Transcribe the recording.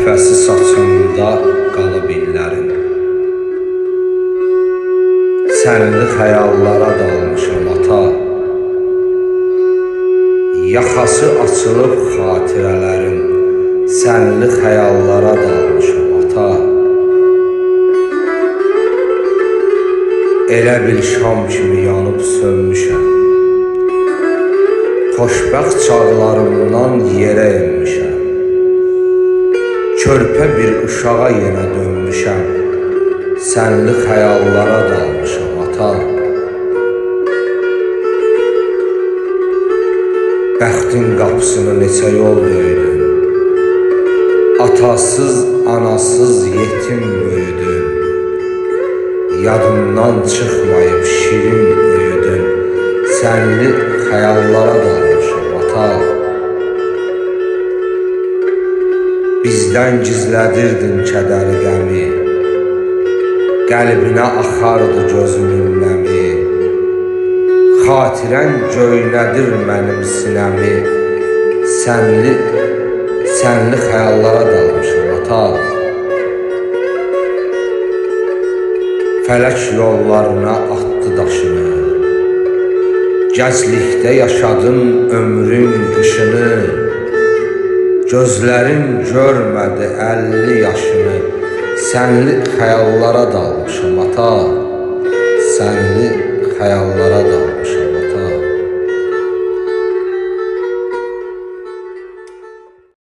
Nəfəsi saçında qalıb illərin. Sənli xəyallara dalmışam ata. Yaxası açılıb xatirələrin. Sənli xəyallara dalmışam ata. Elə bil şam kimi yanıb sönmüşəm. Xoşbəxt çağlarımdan yerə enmişəm. Körpə bir uşağa yenə dönmüşəm. Sənli xəyallara dalmışam ata. Bəxtin qapısını neçə yol döydün. Atasız, anasız yetim böyüdün. Yadımdan çıxmayıb şirin büyüdün. Sənli xəyallara dalmışam ata. Bizdən gizlədirdin kədəri qəmi. Qəlbinə axardı gözünün nəmi. Xatirən göynədir mənim sinəmi. Sənli xəyallara dalmışam ata. Fələk yollarına atdı daşını. Gənclikdə yaşadın ömrün qışını. Gözlərin görmədi 50 yaşını. Sənli xəyallara dalmışam ata. Sənli xəyallara dalmışam.